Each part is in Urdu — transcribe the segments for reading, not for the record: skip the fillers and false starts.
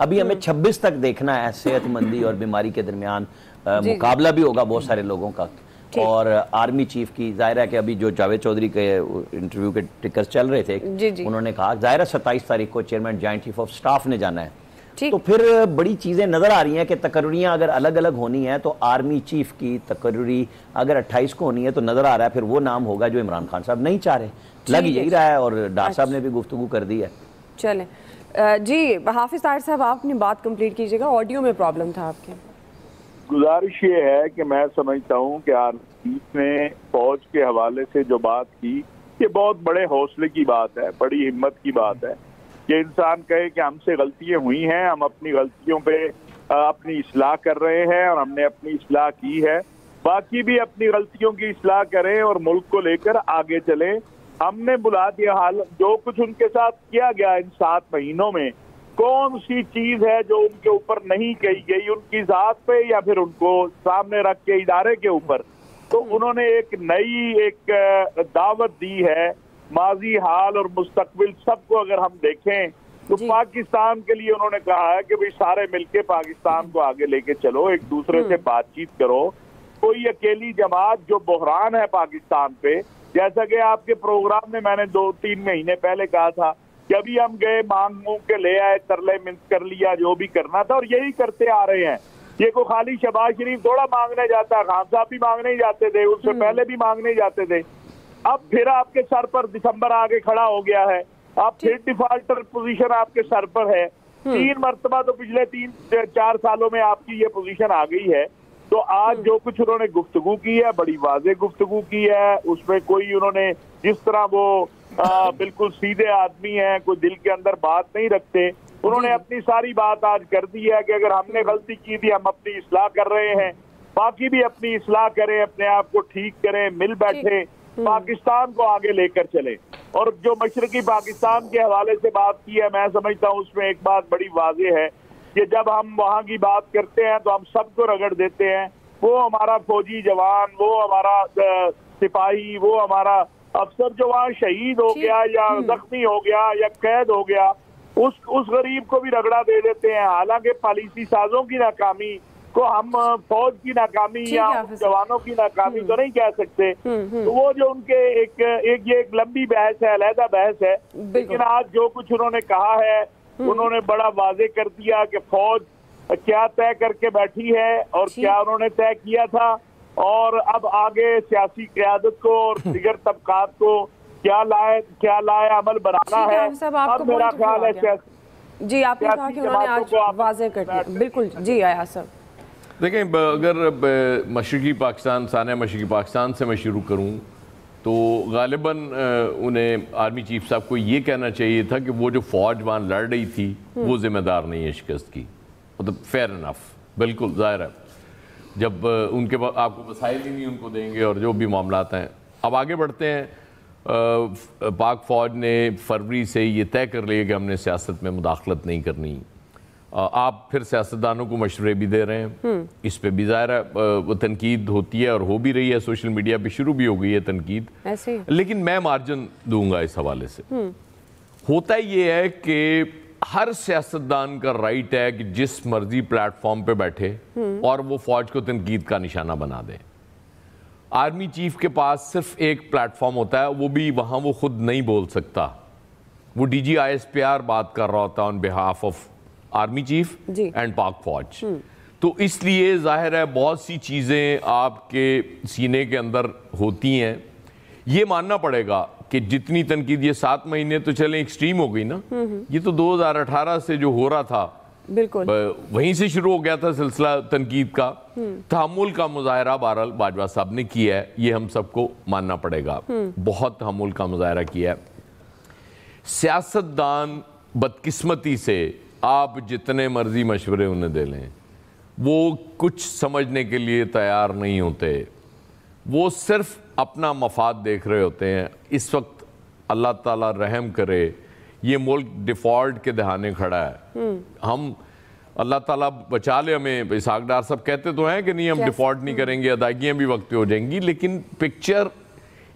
ابھی ہمیں 26 تک دیکھنا ہے صحت مندی اور بیماری کے درمیان مقابلہ بھی ہوگا بہت سارے لوگوں کا. اور آرمی چیف کی ظاہر ہے کہ ابھی جو جاوید چودھری کے انٹرویو کے ٹکرز چل رہے تھے انہوں نے کہا ظاہر ہے 27 تاریخ کو chairman joint chief of staff نے جانا ہے. تو پھر بڑی چیزیں نظر آ رہی ہیں کہ تقرریاں اگر الگ الگ ہونی ہیں تو آرمی چیف کی تقرری اگر 28 کو ہونی ہے تو نظر آ رہا ہے پھر وہ نام ہوگا جو عمران خان صاحب نہیں چاہ رہے. لگ یہی رہا ہے اور ڈار صاحب نے بھی گفتگو کر دی ہے. چلیں جی حافظ طاہر صاحب آپ اپنی بات کمپلیٹ کیجیے گا, آڈیو میں پرابلم تھا آپ کے. گزارش یہ ہے کہ میں سمجھتا ہوں کہ آرمی نے فوج کے حوالے سے جو بات کی یہ بہت بڑے حوصلے کی بات ہے, بڑی ہمت کی بات ہے کہ انسان کہے کہ ہم سے غلطیاں ہوئی ہیں, ہم اپنی غلطیوں پہ اپنی اصلاح کر رہے ہیں اور ہم نے اپنی اصلاح کی ہے, باقی بھی اپنی غلطیوں کی اصلاح کریں اور ملک کو لے کر آگے چلیں. ہم نے بلا دیا حال جو کچھ ان کے ساتھ کیا گیا ان 7 مہینوں میں, کون سی چیز ہے جو ان کے اوپر نہیں کہی گئی ان کی ذات پہ یا پھر ان کو سامنے رکھ کے ادارے کے اوپر. تو انہوں نے ایک نئی دعوت دی ہے ماضی, حال اور مستقبل سب کو اگر ہم دیکھیں تو پاکستان کے لیے انہوں نے کہا ہے کہ بھئی سارے مل کے پاکستان کو آگے لے کے چلو, ایک دوسرے سے بات چیت کرو. کوئی اکیلی جماعت جو بحران ہے پاکستان پہ, جیسا کہ آپ کے پروگرام میں نے 2-3 مہینے پہلے کہا تھا کہ ابھی ہم گئے مانگ کے لے آئے, ترلے منت کر لیا جو بھی کرنا تھا اور یہی کرتے آ رہے ہیں. یہ کو خالی شہباز شریف تھوڑا مانگنے جاتا ہے, خان صاحب بھی مانگنے ہی جاتے تھے, اس سے پہلے بھی مانگنے جاتے تھے. اب پھر آپ کے سر پر دسمبر آگے کھڑا ہو گیا ہے, اب پھر ڈیفالٹر پوزیشن آپ کے سر پر ہے. 3 مرتبہ تو پچھلے 3-4 سالوں میں آپ کی یہ پوزیشن آ گئی ہے. تو آج جو کچھ انہوں نے گفتگو کی ہے بڑی واضح گفتگو کی ہے, اس میں کوئی انہوں نے جس طرح وہ بالکل سیدھے آدمی ہیں, کوئی دل کے اندر بات نہیں رکھتے, انہوں نے اپنی ساری بات آج کر دی ہے کہ اگر ہم نے غلطی کی تھی ہم اپنی اصلاح کر رہے ہیں, باقی بھی اپنی اصلاح کریں, اپنے آپ کو ٹھیک کریں, مل بیٹھے پاکستان کو آگے لے کر چلیں. اور جو مشرقی پاکستان کے حوالے سے بات کی ہے میں سمجھتا ہوں اس میں ایک بات بڑی واضح ہے کہ جب ہم وہاں کی بات کرتے ہیں تو ہم سب کو رگڑ دیتے ہیں, وہ ہمارا فوجی جوان, وہ ہمارا سپاہی, وہ ہمارا افسر جو وہاں شہید ہو گیا یا زخمی ہو گیا یا قید ہو گیا, اس غریب کو بھی رگڑا دے دیتے ہیں. حالانکہ پالیسی سازوں کی ناکامی کو ہم فوج کی ناکامی یا جوانوں کی ناکامی تو نہیں کہہ سکتے. تو وہ جو ان کے ایک لمبی بحث ہے, علیحدہ بحث ہے, لیکن آج جو کچھ انہوں نے کہا ہے انہوں نے بڑا واضح کر دیا کہ فوج کیا طے کر کے بیٹھی ہے اور کیا انہوں نے طے کیا تھا, اور اب آگے سیاسی قیادت کو اور دیگر طبقات کو کیا لائے عمل بنانا ہے. اب میرا خیال ہے جی آپ نے کہا کہ انہوں نے آج واضح کر دیا. بالکل جی آیا صاحب. دیکھیں اگر مشرقی پاکستان, سانحہ مشرقی پاکستان سے میں شروع کروں تو غالباً انہیں آرمی چیف صاحب کو یہ کہنا چاہیے تھا کہ وہ جو فوج وہاں لڑ رہی تھی وہ ذمہ دار نہیں ہے شکست کی. مطلب فیئر انف, بالکل ظاہر ہے جب ان کے آپ کو وسائل ہی نہیں ان کو دیں گے اور جو بھی معاملات ہیں. اب آگے بڑھتے ہیں. پاک فوج نے فروری سے یہ طے کر لیا کہ ہم نے سیاست میں مداخلت نہیں کرنی. آپ پھر سیاستدانوں کو مشورے بھی دے رہے ہیں, اس پہ بھی ظاہر ہے وہ تنقید ہوتی ہے اور ہو بھی رہی ہے, سوشل میڈیا پہ شروع بھی ہو گئی ہے تنقید, لیکن میں مارجن دوں گا اس حوالے سے. ہوتا یہ ہے کہ ہر سیاستدان کا رائٹ ہے کہ جس مرضی پلیٹ فارم پہ بیٹھے اور وہ فوج کو تنقید کا نشانہ بنا دے. آرمی چیف کے پاس صرف ایک پلیٹ فارم ہوتا ہے, وہ بھی وہاں وہ خود نہیں بول سکتا, وہ ڈی جی ISPR بات کر رہا ہوتا ہے on behalf of army chief and پاک فوج. تو اس لیے ظاہر ہے بہت سی چیزیں آپ کے سینے کے اندر ہوتی ہیں. یہ ماننا پڑے گا کہ جتنی تنقید, یہ 7 مہینے تو چلیں ایکسٹریم ہو گئی نا, یہ تو 2018 سے جو ہو رہا تھا بالکل وہیں سے شروع ہو گیا تھا سلسلہ تنقید کا. تحمل کا مظاہرہ بہرحال باجوہ صاحب نے کیا ہے, یہ ہم سب کو ماننا پڑے گا, بہت تحمل کا مظاہرہ کیا ہے. سیاستدان بدقسمتی سے آپ جتنے مرضی مشورے انہیں دے لیں وہ کچھ سمجھنے کے لیے تیار نہیں ہوتے, وہ صرف اپنا مفاد دیکھ رہے ہوتے ہیں. اس وقت اللہ تعالیٰ رحم کرے, یہ ملک ڈیفالٹ کے دہانے کھڑا ہے. ہم اللہ تعالیٰ بچا لے ہمیں, اسحاق ڈار صاحب کہتے تو ہیں کہ نہیں ہم ڈیفالٹ نہیں کریں گے, ادائیگیاں بھی وقت پہ ہو جائیں گی, لیکن پکچر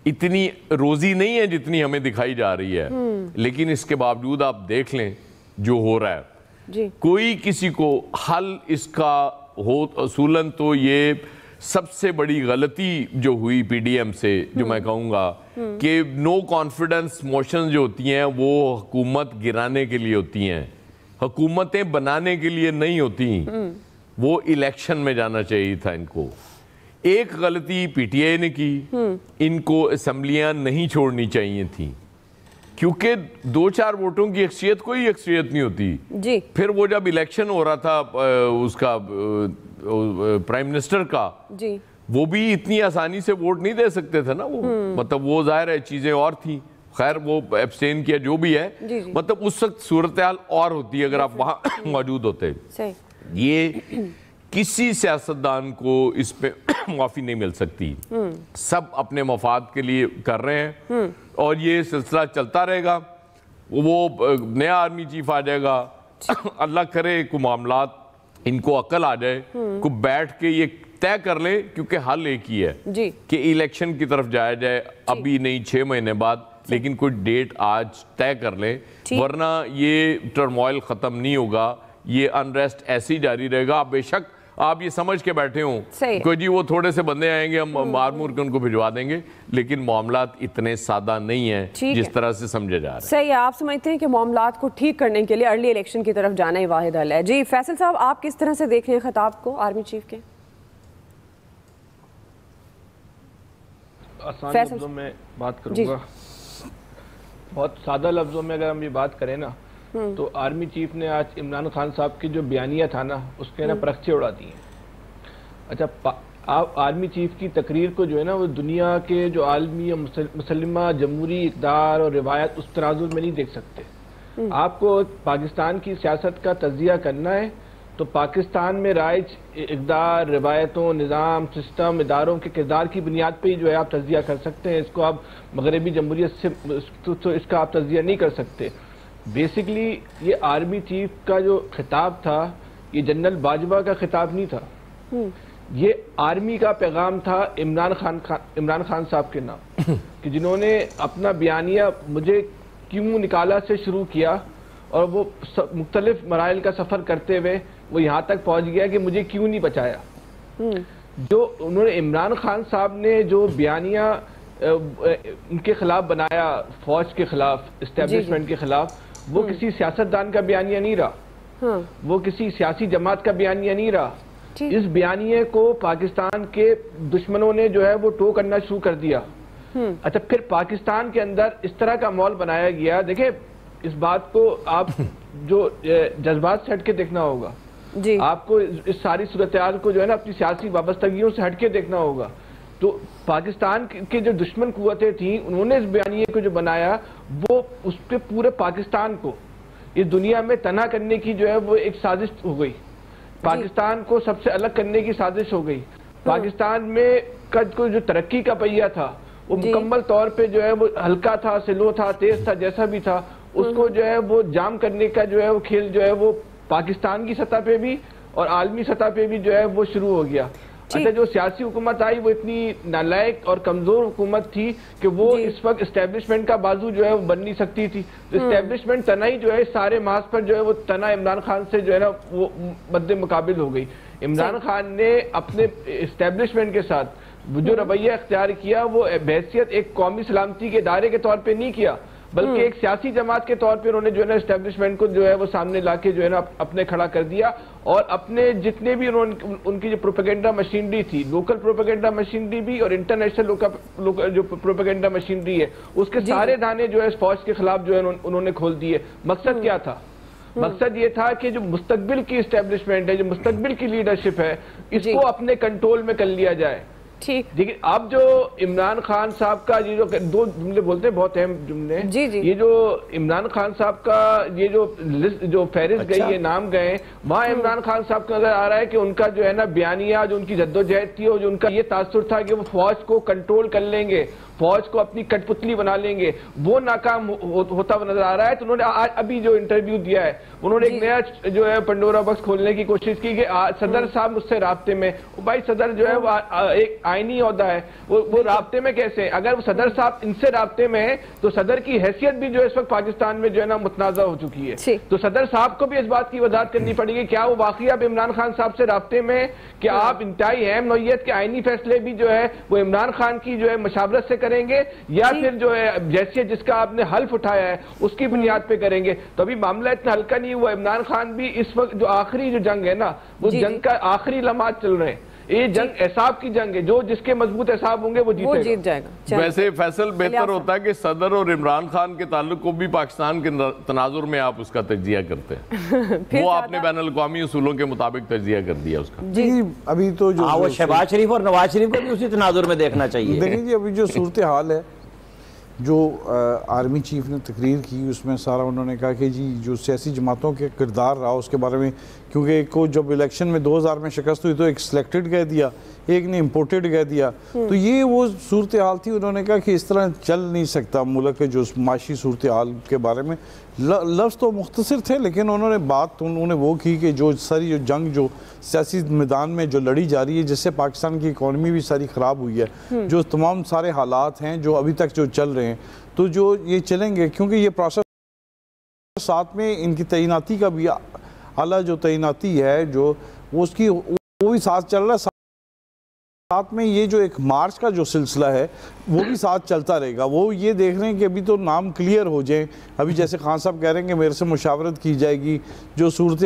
اتنی روزی نہیں ہے جتنی ہمیں دکھائی جا رہی ہے. لیکن اس کے باوجود آپ دیکھ لیں جو ہو رہا ہے. جی کوئی کسی کو حل اس کا ہو اصولاً تو یہ سب سے بڑی غلطی جو ہوئی پی ڈی ایم سے جو میں کہوں گا کہ نو کانفیڈنس موشنز جو ہوتی ہیں وہ حکومت گرانے کے لیے ہوتی ہیں، حکومتیں بنانے کے لیے نہیں ہوتی، وہ الیکشن میں جانا چاہیے تھا ان کو۔ ایک غلطی پی ٹی آئی نے کی، ان کو اسمبلیاں نہیں چھوڑنی چاہیے تھیں، کیونکہ 2-4 ووٹوں کی اکثریت کوئی اکثریت نہیں ہوتی۔ جی پھر وہ جب الیکشن ہو رہا تھا اس کا پرائم منسٹر کا، جی وہ بھی اتنی آسانی سے ووٹ نہیں دے سکتے تھے نا، وہ مطلب وہ ظاہر ہے چیزیں اور تھیں، خیر وہ ایبسٹین کیا جو بھی ہے، مطلب اس وقت صورتحال اور ہوتی ہے اگر آپ وہاں موجود ہوتے۔ یہ کسی سیاستدان کو اس پہ معافی نہیں مل سکتی، سب اپنے مفاد کے لیے کر رہے ہیں اور یہ سلسلہ چلتا رہے گا۔ وہ نیا آرمی چیف آ جائے گا، اللہ کرے کوئی معاملات ان کو عقل آ جائے، کو بیٹھ کے یہ طے کر لیں، کیونکہ حل ایک ہی ہے کہ الیکشن کی طرف جایا جائے، ابھی نہیں 6 مہینے بعد، لیکن کوئی ڈیٹ آج طے کر لیں، ورنہ یہ ٹرموائل ختم نہیں ہوگا، یہ انریسٹ ایسی جاری رہے گا۔ بے شک آپ یہ سمجھ کے بیٹھے ہوں کہ جی وہ تھوڑے سے بندے آئیں گے، ہم مار مور کے ان کو بھجوا دیں گے، لیکن معاملات اتنے سادہ نہیں ہیں جس طرح سے سمجھے جا رہے ہیں۔ صحیح ہے، آپ سمجھتے ہیں کہ معاملات کو ٹھیک کرنے کے لیے ارلی الیکشن کی طرف جانا ہی واحد حل ہے۔ جی فیصل صاحب، آپ کس طرح سے دیکھ رہے ہیں خطاب کو آرمی چیف کے؟ آسان لفظوں میں بات کروں گا، بہت سادہ لفظوں میں اگر ہم یہ بات کریں نا تو آرمی چیف نے آج عمران خان صاحب کی جو بیانیہ تھا نا اس کے نا پرکچے اڑا دی ہیں۔ اچھا آپ آرمی چیف کی تقریر کو جو ہے نا وہ دنیا کے جو عالمی مسلمہ جمہوری اقدار اور روایت اس ترازو میں نہیں دیکھ سکتے۔ آپ کو پاکستان کی سیاست کا تجزیہ کرنا ہے تو پاکستان میں رائج اقدار، روایتوں، نظام، سسٹم، اداروں کے کردار کی بنیاد پہ ہی جو ہے آپ تجزیہ کر سکتے ہیں۔ اس کو آپ مغربی جمہوریت سے تو اس کا آپ تجزیہ نہیں کر سکتے۔ بیسیکلی یہ آرمی چیف کا جو خطاب تھا یہ جنرل باجوہ کا خطاب نہیں تھا، یہ آرمی کا پیغام تھا عمران خان صاحب کے نام، کہ جنہوں نے اپنا بیانیہ مجھے کیوں نکالا سے شروع کیا اور وہ مختلف مراحل کا سفر کرتے ہوئے وہ یہاں تک پہنچ گیا کہ مجھے کیوں نہیں بچایا۔ جو انہوں نے عمران خان صاحب نے جو بیانیہ ان کے خلاف بنایا، فوج کے خلاف، اسٹیبلشمنٹ کے خلاف، وہ کسی سیاستدان کا بیانیہ نہیں رہا، وہ کسی سیاسی جماعت کا بیانیہ نہیں رہا۔ اس بیانیے کو پاکستان کے دشمنوں نے جو ہے وہ ٹو کرنا شروع کر دیا۔ اچھا پھر پاکستان کے اندر اس طرح کا ماحول بنایا گیا، دیکھیں اس بات کو آپ جو جذبات سے ہٹ کے دیکھنا ہوگا، آپ کو اس ساری صورتحال کو جو ہے نا اپنی سیاسی وابستگیوں سے ہٹ کے دیکھنا ہوگا۔ تو پاکستان کے جو دشمن قوتیں تھیں انہوں نے اس بیانیے کو جو بنایا وہ اس پہ پورے پاکستان کو اس دنیا میں تنہا کرنے کی جو ہے وہ ایک سازش ہو گئی، پاکستان کو سب سے الگ کرنے کی سازش ہو گئی۔ پاکستان میں جو ترقی کا پہیہ تھا وہ مکمل طور پہ جو ہے وہ ہلکا تھا، سلو تھا، تیز تھا، جیسا بھی تھا، اس کو جو ہے وہ جام کرنے کا جو ہے وہ کھیل جو ہے وہ پاکستان کی سطح پہ بھی اور عالمی سطح پہ بھی جو ہے وہ شروع ہو گیا۔ اچھا جو سیاسی حکومت آئی وہ اتنی نالائق اور کمزور حکومت تھی کہ وہ اس وقت اسٹیبلشمنٹ کا بازو جو ہے وہ بن نہیں سکتی تھی، تو اسٹیبلشمنٹ تنہائی جو ہے سارے محاذ پر جو ہے وہ تنہا عمران خان سے جو ہے نا وہ مد مقابل ہو گئی۔ عمران خان نے اپنے اسٹیبلشمنٹ کے ساتھ جو رویہ اختیار کیا وہ بحیثیت ایک قومی سلامتی کے ادارے کے طور پہ نہیں کیا، بلکہ ایک سیاسی جماعت کے طور پہ انہوں نے جو ہے نا اسٹیبلشمنٹ کو جو ہے وہ سامنے لا کے جو ہے نا اپنے کھڑا کر دیا، اور اپنے جتنے بھی ان کی جو پروپیگنڈا مشینری تھی، لوکل پروپیگنڈا مشینری بھی اور انٹرنیشنل جو پروپیگنڈا مشینری ہے، اس کے سارے دانے جو ہے اس فوج کے خلاف جو ہے انہوں نے کھول دیے۔ مقصد کیا تھا؟ مقصد یہ تھا کہ جو مستقبل کی اسٹیبلشمنٹ ہے، جو مستقبل کی لیڈرشپ ہے، اس کو اپنے کنٹرول میں کر لیا جائے۔ دیکھیں اب جو عمران خان صاحب کا یہ جو دو جملے بولتے ہیں بہت اہم جملے، یہ جو عمران خان صاحب کا یہ جو فہرست گئی ہے، نام گئے، وہاں عمران خان صاحب کو نظر آ رہا ہے کہ ان کا جو ہے نا بیانیہ، جو ان کی جدوجہد تھی اور جو ان کا یہ تاثر تھا کہ وہ فوج کو کنٹرول کر لیں گے، فوج کو اپنی کٹپتلی بنا لیں گے، وہ ناکام ہوتا ہوا نظر آ رہا ہے۔ تو انہوں نے ابھی جو انٹرویو دیا ہے، انہوں نے ایک نیا جو ہے پنڈورا باکس کھولنے کی کوشش کی کہ صدر صاحب مجھ سے رابطے میں، بھائی صدر جو ہے وہ ایک آئینی عہدہ ہے، وہ رابطے میں کیسے ہیں؟ اگر صدر صاحب ان سے رابطے میں ہیں تو صدر کی حیثیت بھی جو اس وقت پاکستان میں جو ہے نا متنازع ہو چکی ہے۔ تو صدر صاحب کو بھی اس بات کی وضاحت کرنی پڑے گی، کیا وہ واقعی اب عمران خان صاحب سے رابطے میں، کہ آپ انتہائی اہم نوعیت کے آئینی فیصلے بھی جو ہے وہ عمران خان کی جو ہے مشاورت سے کریں گے، یا پھر جو ہے جیسے جس کا آپ نے حلف اٹھایا ہے اس کی بنیاد پہ کریں گے؟ تو ابھی معاملہ اتنا ہلکا نہیں ہوا۔ عمران خان بھی اس وقت جو آخری جو جنگ ہے نا، وہ جنگ کا آخری لمحات چل رہے ہیں۔ یہ جنگ احساب کی جنگ ہے، جو جس کے مضبوط احساب ہوں گے وہ جیت جائے گا۔ ویسے فیصل بہتر ہوتا ہے کہ صدر اور عمران خان کے تعلق کو بھی پاکستان کے تناظر میں آپ اس کا تجزیہ کرتے ہیں، وہ آپ نے بین الاقوامی اصولوں کے مطابق تجزیہ کر دیا اس کا۔ جی ابھی تو جو وہ شہباز شریف اور نواز شریف کو بھی اسی تناظر میں دیکھنا چاہیے۔ دیکھیں جی ابھی جو صورتحال ہے، جو آرمی چیف نے تقریر کی اس میں سارا انہوں نے کہا کہ جی جو سیاسی جماعتوں کے کردار رہا اس کے بارے میں، کیونکہ ایک کو جب الیکشن میں 2000 میں شکست ہوئی تو ایک سلیکٹڈ کہہ دیا، ایک نے امپورٹڈ کہہ دیا، تو یہ وہ صورتحال تھی۔ انہوں نے کہا کہ اس طرح چل نہیں سکتا ملک کے جو معاشی صورتحال کے بارے میں۔ لفظ تو مختصر تھے لیکن انہوں نے بات انہوں نے وہ کی کہ جو ساری جو جنگ جو سیاسی میدان میں جو لڑی جا رہی ہے، جس سے پاکستان کی اکانومی بھی ساری خراب ہوئی ہے، جو تمام سارے حالات ہیں جو ابھی تک جو چل رہے ہیں، تو جو یہ چلیں گے، کیونکہ یہ پروسیس ساتھ میں ان کی تعیناتی کا بھی اعلیٰ جو تعیناتی ہے جو اس کی وہ بھی ساتھ چل رہا ہے، ساتھ میں یہ جو ایک مارچ کا جو سلسلہ ہے وہ بھی ساتھ چلتا رہے گا۔ وہ یہ دیکھ رہے ہیں کہ ابھی تو نام کلیئر ہو جائیں، ابھی جیسے خان صاحب کہہ رہے ہیں کہ میرے سے مشاورت کی جائے گی، جو صورت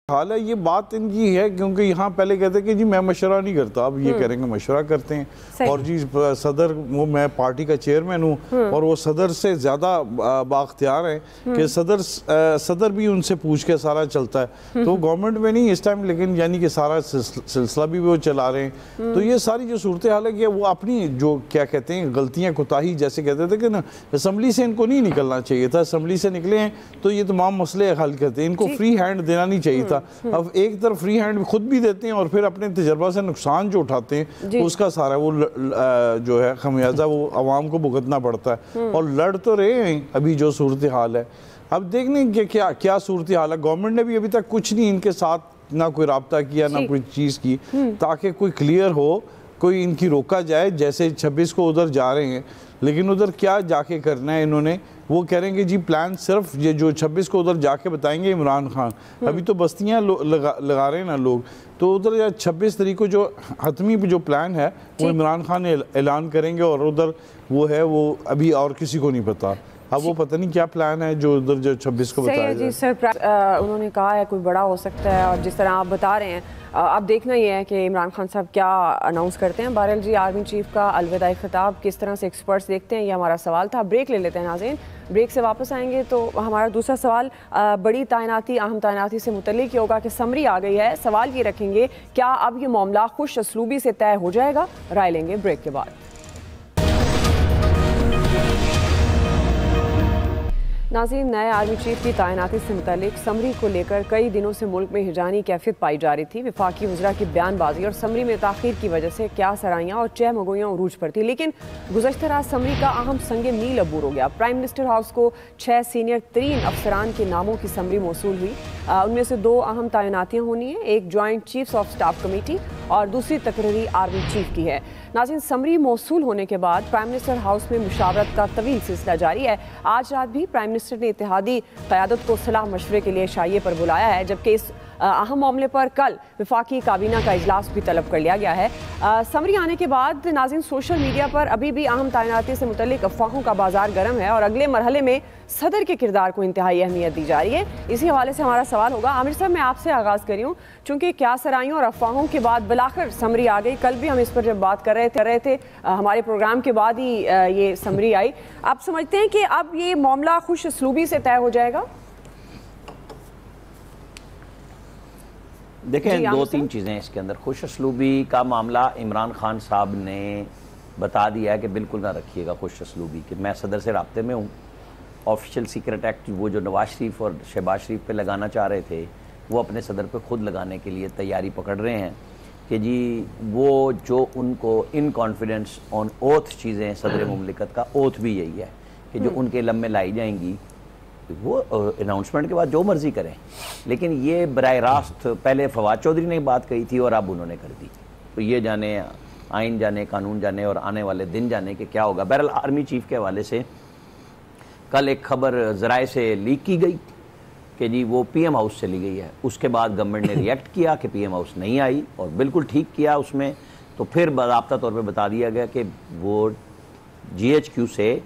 حال ہے یہ بات ان کی ہے، کیونکہ یہاں پہلے کہتے ہیں کہ جی میں مشورہ نہیں کرتا، اب یہ کہہ رہے ہیں کہ مشورہ کرتے ہیں، اور جی صدر وہ میں پارٹی کا چیئرمین ہوں، اور وہ صدر سے زیادہ بااختیار ہیں کہ صدر بھی ان سے پوچھ کے سارا چلتا ہے، تو گورنمنٹ میں نہیں اس ٹائم، لیکن یعنی کہ سارا سلسلہ بھی وہ چلا رہے ہیں۔ تو یہ ساری جو صورتحال ہے کہ وہ اپنی جو کیا کہتے ہیں غلطیاں کوتاہی، جیسے کہتے تھے کہ نا اسمبلی سے ان کو نہیں نکلنا چاہیے تھا، اسمبلی سے نکلے ہیں تو یہ تمام مسئلے حل کرتے ہیں، ان کو فری ہینڈ دینا نہیں چاہیے تھا۔ اب ایک طرف فری ہینڈ خود بھی دیتے ہیں اور پھر اپنے تجربہ سے نقصان جو اٹھاتے ہیں اس کا سارا وہ جو ہے خمیازہ وہ عوام کو بھگتنا پڑتا ہے، اور لڑ تو رہے ہیں ابھی جو صورتحال ہے۔ اب دیکھنے کہ کیا صورتحال ہے، گورنمنٹ نے بھی ابھی تک کچھ نہیں ان کے ساتھ نہ کوئی رابطہ کیا نہ کوئی چیز کی، تاکہ کوئی کلیئر ہو، کوئی ان کی روکا جائے۔ جیسے 26 کو ادھر جا رہے ہیں، لیکن ادھر کیا جا کے کرنا ہے انہوں نے، وہ کہہ رہے ہیں کہ جی پلان صرف یہ جو 26 کو ادھر جا کے بتائیں گے عمران خان، ابھی تو بستیاں لگا رہے ہیں نا لوگ، تو ادھر 26 تاریخ کو جو حتمی جو پلان ہے وہ عمران خان اعلان کریں گے، اور ادھر وہ ہے وہ ابھی اور کسی کو نہیں پتا۔ اب وہ پتہ نہیں کیا پلان ہے جو ادھر جو 26 کو بتایا جائے۔ جی سر، انہوں نے کہا ہے کوئی بڑا ہو سکتا ہے، اور جس طرح آپ بتا رہے ہیں اب دیکھنا یہ ہے کہ عمران خان صاحب کیا اناؤنس کرتے ہیں۔ بہرحال جی آرمی چیف کا الوداعی خطاب کس طرح سے ایکسپرٹس دیکھتے ہیں، یہ ہمارا سوال تھا۔ بریک لے لیتے ہیں ناظرین، بریک سے واپس آئیں گے تو ہمارا دوسرا سوال بڑی تعیناتی، اہم تعیناتی سے متعلق یہ ہوگا کہ سمری آ گئی ہے۔ سوال یہ رکھیں گے کیا اب یہ معاملہ خوش اسلوبی سے طے ہو جائے گا؟ رائے لیں گے بریک کے بعد۔ ناظرین، نئے آرمی چیف کی تعیناتی سے متعلق سمری کو لے کر کئی دنوں سے ملک میں ہجانی کیفیت پائی جا رہی تھی۔ وفاقی وزراء کی بیان بازی اور سمری میں تاخیر کی وجہ سے کیا سرائیاں اور چہمگوئیاں عروج پر تھی، لیکن گزشتہ رات سمری کا اہم سنگ میل عبور ہو گیا۔ پرائم منسٹر ہاؤس کو 6 سینئر ترین افسران کے ناموں کی سمری موصول ہوئی، ان میں سے 2 اہم تعیناتیاں ہونی ہیں، ایک joint chiefs of staff committee اور دوسری تقرری آرمی چیف کی ہے۔ ناظرین، سمری موصول ہونے کے بعد پرائم منسٹر ہاؤس میں مشاورت کا طویل سلسلہ جاری ہے۔ آج رات بھی پرائم منسٹر نے اتحادی قیادت کو صلاح مشورے کے لیے شائعے پر بلایا ہے، جبکہ اس اہم معاملے پر کل وفاقی کابینہ کا اجلاس بھی طلب کر لیا گیا ہے۔ سمری آنے کے بعد ناظرین سوشل میڈیا پر ابھی بھی اہم تعیناتی سے متعلق افواہوں کا بازار گرم ہے، اور اگلے مرحلے میں صدر کے کردار کو انتہائی اہمیت دی جا رہی ہے۔ اسی حوالے سے ہمارا سوال ہوگا، عامر صاحب میں آپ سے آغاز کری ہوں، چونکہ کیا سرائیوں اور افواہوں کے بعد بلاخر سمری آ گئی۔ کل بھی ہم اس پر جب بات کر رہے تھے ہمارے پروگرام کے بعد ہی یہ سمری آئی۔ آپ سمجھتے ہیں کہ اب یہ معاملہ خوش اسلوبی سے طے ہو جائے گا؟ دیکھیں 2-3 چیزیں اس کے اندر۔ خوش اسلوبی کا معاملہ عمران خان صاحب نے بتا دیا ہے کہ بالکل نہ رکھیے گا خوش اسلوبی، کہ میں صدر سے رابطے میں ہوں۔ آفیشیل سیکرٹ ایکٹ وہ جو نواز شریف اور شہباز شریف پہ لگانا چاہ رہے تھے وہ اپنے صدر پہ خود لگانے کے لیے تیاری پکڑ رہے ہیں، کہ جی وہ جو ان کو ان کانفیڈنس آن اوتھ چیزیں صدر مملکت کا اوتھ بھی یہی ہے کہ جو ان کے علم میں لائی جائیں گی وہ اناؤنسمنٹ کے بعد جو مرضی کریں، لیکن یہ براہ راست پہلے فواد چودھری نے بات کہی تھی اور اب انہوں نے کر دی، تو یہ جانے آئین جانے، قانون جانے اور آنے والے دن جانے کہ کیا ہوگا۔ بہرحال آرمی چیف کے حوالے سے کل ایک خبر ذرائع سے لیک کی گئی کہ جی وہ پی ایم ہاؤس سے لی گئی ہے، اس کے بعد گورنمنٹ نے ریئیکٹ کیا کہ پی ایم ہاؤس نہیں آئی اور بالکل ٹھیک کیا اس میں، تو پھر باضابطہ طور پہ بتا دیا گیا کہ وہ جی ایچ کیو سے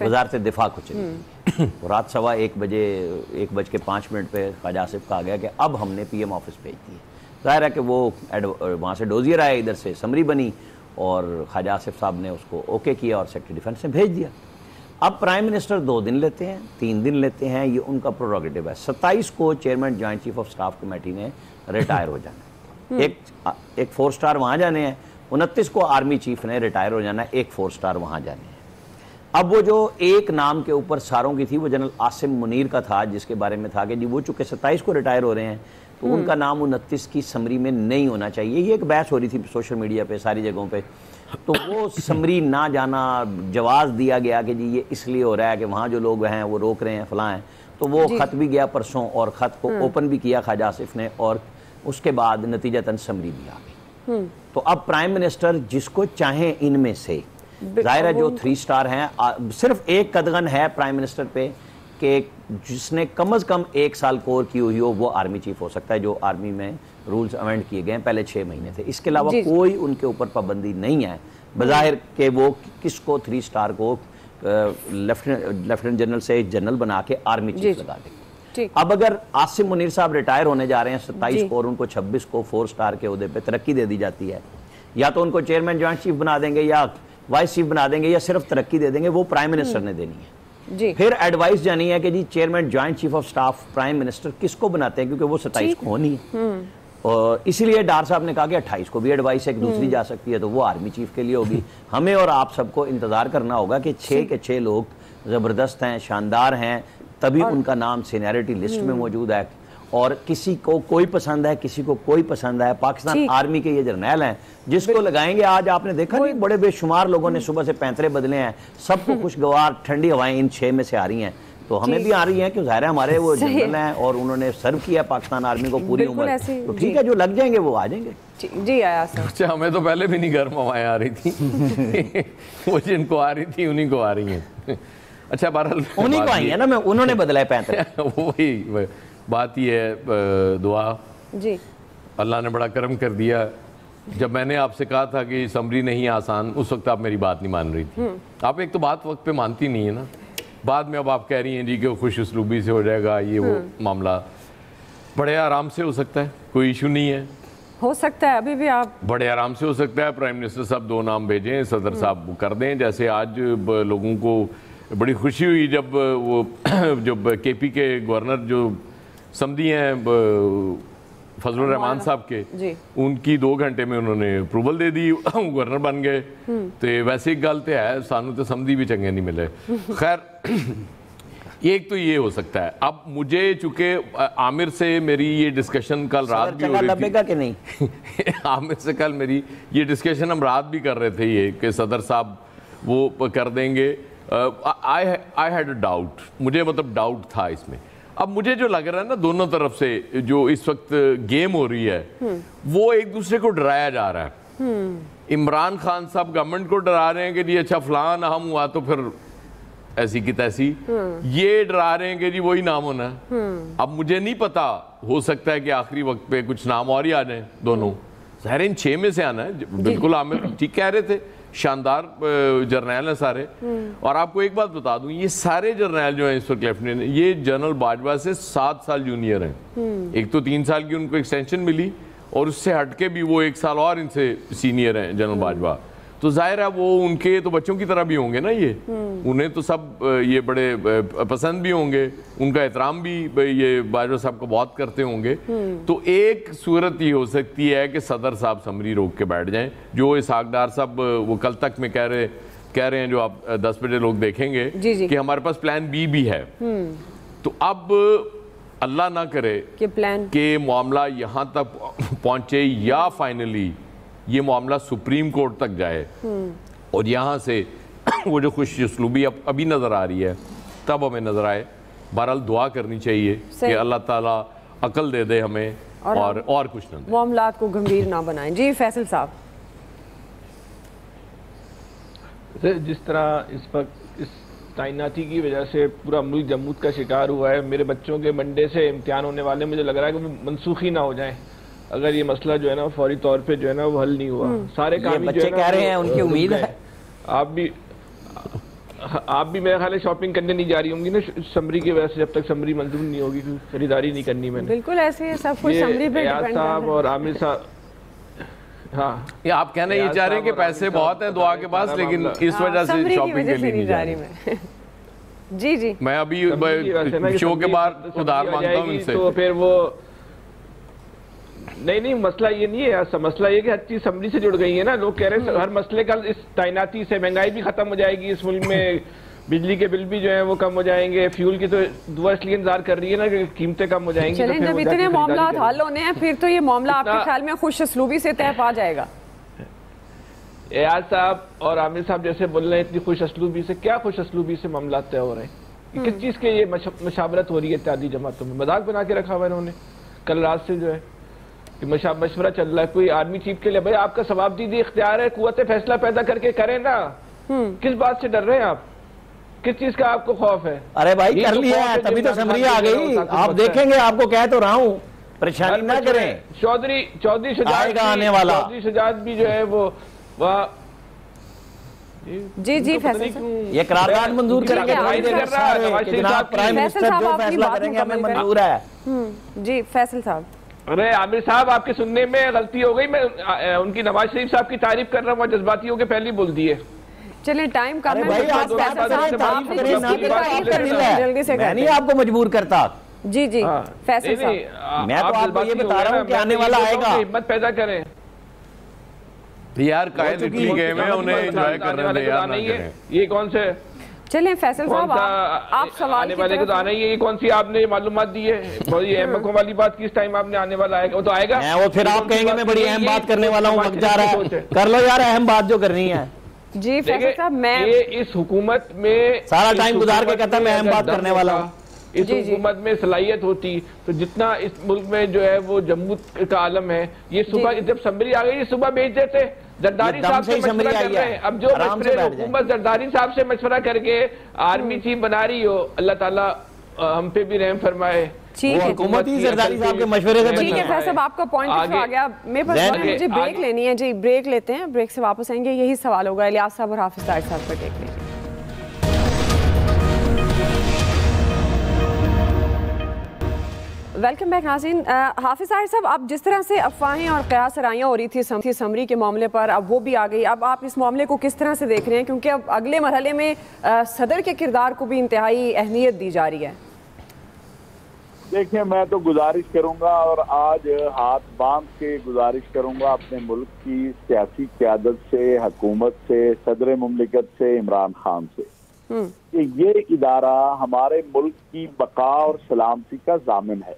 وزارت دفاع کو چلی گئی۔ رات 1:05 پہ خواجہ آصف کہا گیا کہ اب ہم نے پی ایم آفس بھیج دی ہے۔ ظاہر ہے کہ وہ وہاں سے ڈوزیر آئے، ادھر سے سمری بنی اور خواجہ آصف صاحب نے اس کو اوکے کیا اور سیکرٹری ڈیفنس نے بھیج دیا۔ اب پرائم منسٹر 2 دن لیتے ہیں، 3 دن لیتے ہیں، یہ ان کا پروگیٹو ہے۔ 27 کو chairman joint chief of staff committee نے ریٹائر ہو جانا ہے، ایک 4 سٹار وہاں جانے ہیں۔ 29 کو آرمی چیف نے ریٹائر ہو جانا ہے، ایک 4 سٹار وہاں جانے ہیں۔ اب وہ جو ایک نام کے اوپر ساروں کی تھی وہ جنرل عاصم منیر کا تھا، جس کے بارے میں تھا کہ جی وہ چونکہ 27 کو ریٹائر ہو رہے ہیں تو ان کا نام 29 کی سمری میں نہیں ہونا چاہیے۔ یہ ایک بحث ہو رہی تھی سوشل میڈیا پہ ساری جگہوں پہ، تو وہ سمری نہ جانا جواز دیا گیا کہ جی یہ اس لیے ہو رہا ہے کہ وہاں جو لوگ ہیں وہ روک رہے ہیں فلاں ہیں، تو وہ خط بھی گیا پرسوں اور خط کو اوپن بھی کیا خواجہ آصف نے اور اس کے بعد نتیجتاً سمری بھی آ گئی۔ تو اب پرائم منسٹر جس کو چاہیں ان میں سے، ظاہر ہے جو 3 سٹار ہیں، صرف ایک قدغن ہے پرائم منسٹر پہ کہ جس نے کم از کم 1 سال کور کی ہوئی ہو وہ آرمی چیف ہو سکتا ہے، جو آرمی میں رولز امینڈ کیے گئے ہیں، پہلے 6 مہینے تھے۔ اس کے علاوہ کوئی ان کے اوپر پابندی نہیں ہے بظاہر کہ وہ کس کو 3 سٹار کو لیفٹیننٹ جنرل سے جنرل بنا کے آرمی چیف لگا دیں۔ اب اگر عاصم منیر صاحب ریٹائر ہونے جا رہے ہیں 27 کو اور ان کو 26 کو 4 سٹار کے عہدے پہ ترقی دے دی جاتی ہے، یا تو ان کو چیئرمین جوائنٹ چیف بنا دیں گے یا وائس چیف بنا دیں گے یا صرف ترقی دے دیں گے، وہ پرائم منسٹر نے دینی ہے۔ پھر ایڈوائس جانی ہے کہ جی chairman joint chief of staff prime minister کس کو بناتے ہیں، کیونکہ وہ 27 کو ہونی ہے، اور اسی لیے ڈار صاحب نے کہا کہ 28 کو بھی ایڈوائس ایک دوسری جا سکتی ہے، تو وہ آرمی چیف کے لیے ہوگی۔ ہمیں اور آپ سب کو انتظار کرنا ہوگا کہ 6 کے 6 لوگ زبردست ہیں، شاندار ہیں، تبھی ان کا نام سینیئرٹی لسٹ میں موجود ہے، اور کسی کو کوئی پسند ہے کسی کو کوئی پسند ہے۔ پاکستان آرمی کے یہ جرنیل ہیں جس کو لگائیں گے، آج آپ نے دیکھا نہیں بڑے بے شمار لوگوں نے صبح سے پینترے بدلے ہیں، سب کو خوشگوار ٹھنڈی ہوائیں ان 6 میں سے آ رہی ہیں، تو ہمیں بھی آ رہی ہیں کہ ظاہر ہے ہمارے وہ جنرل ہیں اور انہوں نے سرو کیا پاکستان آرمی کو پوری عمر، تو ٹھیک ہے جو لگ جائیں گے وہ آ جائیں گے۔ جی آیا سر، اچھا ہمیں تو پہلے بھی نہیں گرم ہوائیں آ رہی تھی، وہ جن کو آ رہی تھی انہیں کو آ رہی ہیں۔ اچھا بہرحال انہیں کو آئی ہیں نا، میں انہوں نے بدلا ہے پینترے۔ وہی بات یہ ہے، دعا جی اللہ نے بڑا کرم کر دیا۔ جب میں نے آپ سے کہا تھا کہ سمری نہیں آسان، اس وقت آپ میری بات نہیں مان رہی تھی۔ آپ ایک تو بات وقت پہ مانتی نہیں ہے نا، بعد میں اب آپ کہہ رہی ہیں جی کہ خوش اسلوبی سے ہو جائے گا، یہ وہ معاملہ بڑے آرام سے ہو سکتا ہے، کوئی ایشو نہیں ہے، ہو سکتا ہے ابھی بھی آپ بڑے آرام سے ہو سکتا ہے۔ پرائم منسٹر صاحب 2 نام بھیجیں، صدر صاحب کر دیں، جیسے آج لوگوں کو بڑی خوشی ہوئی جب کے پی کے گورنر جو سمدھی ہیں فضل الرحمان صاحب کے، ان کی 2 گھنٹے میں انہوں نے اپروول دے دی، گورنر بن گئے، تو ویسے ایک گل تو ہے سانو تو سمدھی بھی چنگے نہیں ملے۔ خیر ایک تو یہ ہو سکتا ہے۔ اب مجھے چونکہ عامر سے میری یہ ڈسکشن کل رات بھی ہو رہی تھی، عامر سے کل میری یہ ڈسکشن ہم رات بھی کر رہے تھے یہ کہ صدر صاحب وہ کر دیں گے، آئی ہیڈ اے ڈاؤٹ، مجھے مطلب ڈاؤٹ تھا اس میں۔ اب مجھے جو لگ رہا ہے نا دونوں طرف سے جو اس وقت گیم ہو رہی ہے وہ ایک دوسرے کو ڈرایا جا رہا ہے۔ عمران خان صاحب گورنمنٹ کو ڈرا رہے ہیں کہ جی اچھا فلاں اہم ہوا تو پھر ایسی کی تیسی، یہ ڈرا رہے ہیں کہ جی وہی نام ہونا ہے۔ اب مجھے نہیں پتا، ہو سکتا ہے کہ آخری وقت پہ کچھ نام اور ہی آ جائیں دونوں، ظاہر ان 6 میں سے آنا ہے، بالکل عامر ٹھیک کہہ رہے تھے، شاندار جرنیل ہیں سارے۔ اور آپ کو ایک بات بتا دوں، یہ سارے جرنیل جو ہیں اس وقت لیفٹیننٹ، یہ جنرل باجوہ سے 7 سال جونیئر ہیں، ایک تو 3 سال کی ان کو ایکسٹینشن ملی اور اس سے ہٹ کے بھی وہ 1 سال اور ان سے سینئر ہیں جنرل باجوہ، تو ظاہر ہے وہ ان کے تو بچوں کی طرح بھی ہوں گے نا، یہ انہیں تو سب یہ بڑے پسند بھی ہوں گے، ان کا احترام بھی یہ باجوہ صاحب کو بہت کرتے ہوں گے۔ تو ایک صورت یہ ہو سکتی ہے کہ صدر صاحب سمری روک کے بیٹھ جائیں، جو اسحاق ڈار صاحب وہ کل تک میں کہہ رہے ہیں، جو آپ 10 بجے لوگ دیکھیں گے کہ ہمارے پاس پلان بی بھی ہے۔ تو اب اللہ نہ کرے کہ معاملہ یہاں تک پہنچے یا فائنلی یہ معاملہ سپریم کورٹ تک جائے اور یہاں سے وہ جو خوش اسلوبی ابھی نظر آ رہی ہے تب ہمیں نظر آئے. بہرحال دعا کرنی چاہیے کہ اللہ تعالیٰ عقل دے دے ہمیں اور کچھ نہ دے, معاملات کو گمبھیر نہ بنائیں. جی فیصل صاحب. جس طرح اس وقت اس تعیناتی کی وجہ سے پورا ملک جمود کا شکار ہوا ہے, میرے بچوں کے منڈے سے امتحان ہونے والے, مجھے لگ رہا ہے کہ منسوخی نہ ہو جائیں اگر یہ مسئلہ جو ہے نا فوری طور پہ جو ہے نا وہ حل نہیں ہوا. سارے کام بچے کہہ رہے ہیں, ان کی امید ہے. آپ بھی میرے خیال ہے شاپنگ کرنے نہیں جا رہی ہوں گی نا سمری کی وجہ سے, جب تک سمری منظور نہیں ہوگی خریداری نہیں کرنی میں نے. بالکل ایسے سب کچھ سمری پہ ڈیپینڈ صاحب اور عامر صاحب. ہاں آپ کہنا یہ چاہ رہے ہیں کہ پیسے بہت ہیں دعا کے پاس, لیکن اس وجہ سے شاپنگ کے لیے نہیں جا رہی. جی جی میں ابھی شو کے بعد ادھار مانگتا ہوں ان سے. تو پھر وہ نہیں مسئلہ یہ نہیں ہے, مسئلہ یہ کہ ہر چیز سمری سے جڑ گئی ہے نا. لوگ کہہ رہے ہیں ہر مسئلے کا اس تعیناتی سے مہنگائی بھی ختم ہو جائے گی اس ملک میں, بجلی کے بل بھی جو ہیں وہ کم ہو جائیں گے, فیول کی تو دعا اس لیے انتظار کر رہی ہے نا کہ قیمتیں کم ہو جائیں گی. چلیں جب اتنے معاملات حل ہونے ہیں پھر تو یہ معاملہ آپ کے خیال میں خوش اسلوبی سے طے پا جائے گا. ایاز صاحب اور عامر صاحب جیسے بول رہے ہیں اتنی خوش اسلوبی سے, کیا خوش اسلوبی سے معاملات طے ہو رہے ہیں؟ کس چیز کے یہ مشاورت ہو رہی ہے اتحادی جماعتوں میں؟ مذاق بنا کے رکھا ہوا انہوں نے کل رات سے جو ہے کہ مشورہ چل رہا ہے. کوئی آرمی چیف کے لیے بھائی آپ کا ثواب دیدی اختیار ہے, قوت فیصلہ پیدا کر کے کریں نا. کس بات سے ڈر رہے ہیں آپ؟ کس چیز کا آپ کو خوف ہے؟ ارے بھائی کر لیا ہے تبھی تو سمری آ گئی. آپ دیکھیں گے, آپ کو کہہ تو رہا ہوں, پریشانی نہ کریں. چودھری شجاعت بھی جو ہے وہ جی جی فیصل یہ قرارداد منظور کریں گے جناب پرائم منسٹر جو فیصلہ کریں گے ہمیں منظور ہے. جی فیصل صاحب. ارے عامر صاحب آپ کے سننے میں غلطی ہو گئی, میں ان کی نواز شریف صاحب کی تعریف کر رہا ہوں, جذباتی ہو کے پہلے بول دیے. چلیں ٹائم کم ہے, میں نہیں آپ کو مجبور کرتا. جی جی فیصل صاحب, میں تو آپ کو یہ بتا رہا ہوں کہ آنے والا آئے گا. ہمت پیدا کریں یار, قائد اتنی گئے میں انہیں انجوائے کرنے دے یار, نہ کریں. یہ کون سے چلیں فیصل صاحب آپ سوال آنے والے کو تو آنا ہی ہے. یہ کون سی آپ نے معلومات دی ہے بڑی اہم والی بات, کس ٹائم آپ نے آنے والا آئے گا؟ وہ تو آئے گا, وہ پھر آپ کہیں گے میں بڑی اہم بات کرنے والا ہوں, وقت جا رہا ہے, کر لو یار اہم بات جو کرنی ہے. جی فیصل صاحب, میں اس حکومت میں سارا ٹائم گزار کے کہتا میں اہم بات کرنے والا ہوں. اس حکومت میں صلاحیت ہوتی تو جتنا اس ملک میں جو ہے وہ جمود کا عالم ہے, یہ صبح جب سمری آ گئی صبح بھیج دیتے. زرداری صاحب سے مشورہ کر رہے ہیں, اب جو مشورے حکومت زرداری صاحب سے مشورہ کر کے آرمی چیف بنا رہی ہو, اللہ تعالیٰ ہم پہ بھی رحم فرمائے. حکومت ہی زرداری صاحب کے مشورے سے ٹھیک ہے فیصل صاحب, آپ کا پوائنٹ آ گیا. میرے پاس مجھے بریک لینی ہے. جی بریک لیتے ہیں, بریک سے واپس آئیں گے. یہی سوال ہوگا الیاس صاحب اور حافظ طاہر صاحب پر. ٹیک لیجیے. ویلکم بیک ناظرین. حافظ طاہر صاحب, اب جس طرح سے افواہیں اور قیاس رائیاں ہو رہی تھی سمری کے معاملے پر, اب وہ بھی آ گئی. اب آپ اس معاملے کو کس طرح سے دیکھ رہے ہیں, کیونکہ اب اگلے مرحلے میں صدر کے کردار کو بھی انتہائی اہمیت دی جا رہی ہے؟ دیکھیں, میں تو گزارش کروں گا اور آج ہاتھ باندھ کے گزارش کروں گا اپنے ملک کی سیاسی قیادت سے, حکومت سے, صدر مملکت سے, عمران خان سے, کہ یہ ادارہ ہمارے ملک کی بقا اور سلامتی کا ضامن ہے.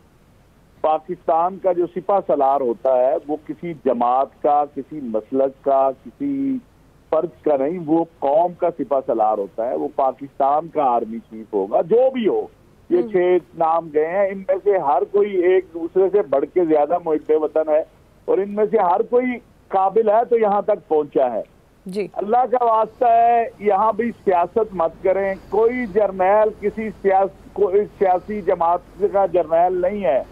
پاکستان کا جو سپہ سالار ہوتا ہے وہ کسی جماعت کا, کسی مسلک کا, کسی فرد کا نہیں, وہ قوم کا سپہ سالار ہوتا ہے. وہ پاکستان کا آرمی چیف ہوگا, جو بھی ہو. یہ 6 نام گئے ہیں, ان میں سے ہر کوئی ایک دوسرے سے بڑھ کے زیادہ محب وطن ہے اور ان میں سے ہر کوئی قابل ہے تو یہاں تک پہنچا ہے. جی اللہ کا واسطہ ہے, یہاں بھی سیاست مت کریں. کوئی جرنیل کسی سیاسی جماعت کا جرنیل نہیں ہے.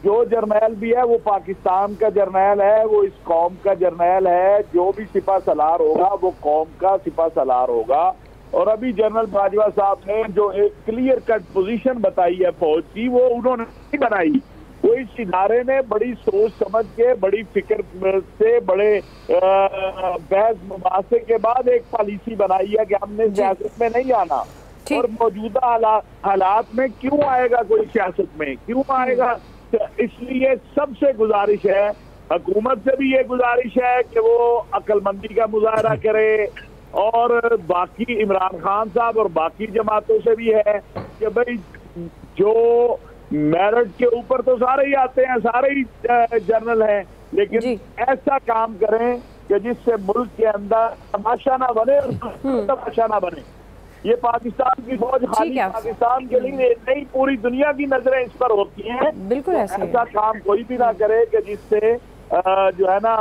جو جرنیل بھی ہے وہ پاکستان کا جرنیل ہے, وہ اس قوم کا جرنیل ہے. جو بھی سپہ سالار ہوگا وہ قوم کا سپہ سالار ہوگا. اور ابھی جنرل باجوہ صاحب نے جو ایک کلیئر کٹ پوزیشن بتائی ہے فوج کی, وہ انہوں نے نہیں بنائی. وہ اس ادارے نے بڑی سوچ سمجھ کے, بڑی فکر سے, بڑے بحث مباحثے کے بعد ایک پالیسی بنائی ہے کہ ہم نے سیاست میں نہیں آنا. اور موجودہ حالات میں کیوں آئے گا کوئی سیاست میں, کیوں آئے گا؟ اس لیے سب سے گزارش ہے, حکومت سے بھی یہ گزارش ہے کہ وہ عقل مندی کا مظاہرہ کرے, اور باقی عمران خان صاحب اور باقی جماعتوں سے بھی ہے کہ بھئی جو میرٹ کے اوپر تو سارے ہی آتے ہیں, سارے ہی جنرل ہیں, لیکن جی. ایسا کام کریں کہ جس سے ملک کے اندر تماشا نہ بنے اور تماشا نہ بنے. یہ پاکستان کی فوج خالی پاکستان کے لیے نہیں, پوری دنیا کی نظریں اس پر ہوتی ہیں. بالکل ایسا کام کوئی بھی نہ کرے کہ جس سے جو ہے نا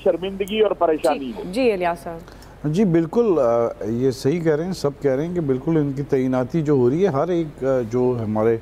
شرمندگی اور پریشانی. جی الیاس صاحب. جی بالکل, یہ صحیح کہہ رہے ہیں, سب کہہ رہے ہیں کہ بالکل ان کی تعیناتی جو ہو رہی ہے, ہر ایک جو ہمارے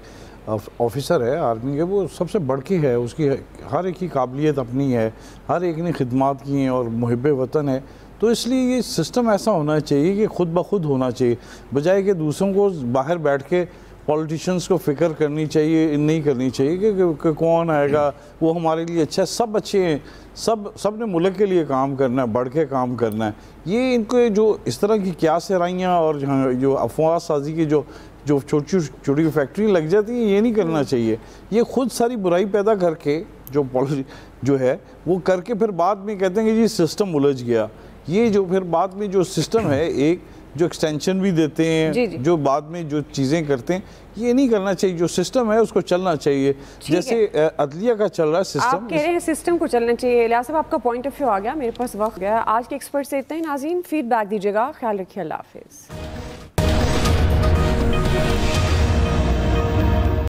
آفیسر ہے آرمی کے, وہ سب سے بڑھ کے ہے, اس کی ہر ایک کی قابلیت اپنی ہے, ہر ایک نے خدمات کی ہیں اور محب وطن ہے. تو اس لیے یہ سسٹم ایسا ہونا چاہیے کہ خود بخود ہونا چاہیے, بجائے کہ دوسروں کو باہر بیٹھ کے پولیٹیشینز کو فکر کرنی چاہیے, نہیں کرنی چاہیے کہ کون آئے گا, وہ ہمارے لیے اچھا ہے, سب اچھے ہیں, سب نے ملک کے لیے کام کرنا ہے, بڑھ کے کام کرنا ہے. یہ ان کو جو اس طرح کی قیاس رائیاں اور جو افواہ سازی کی جو چھوٹی فیکٹری لگ جاتی ہے, یہ نہیں کرنا چاہیے. یہ خود ساری برائی پیدا کر کے جو ہے وہ کر کے پھر بعد میں کہتے ہیں کہ جی سسٹم الجھ گیا. یہ جو پھر بعد میں جو سسٹم ہے, ایک جو ایکسٹینشن بھی دیتے ہیں, جو بعد میں جو چیزیں کرتے ہیں, یہ نہیں کرنا چاہیے. جو سسٹم ہے اس کو چلنا چاہیے, جیسے عدلیہ کا چل رہا ہے سسٹم. آپ کہہ رہے ہیں سسٹم کو چلنا چاہیے. الیاس صاحب, آپ کا پوائنٹ آف ویو آ گیا, میرے پاس وقت گیا. آج کے ایکسپرٹ سے اتنا ہی. ناظرین فیڈ بیک دیجیے گا. خیال رکھیے. اللہ حافظ.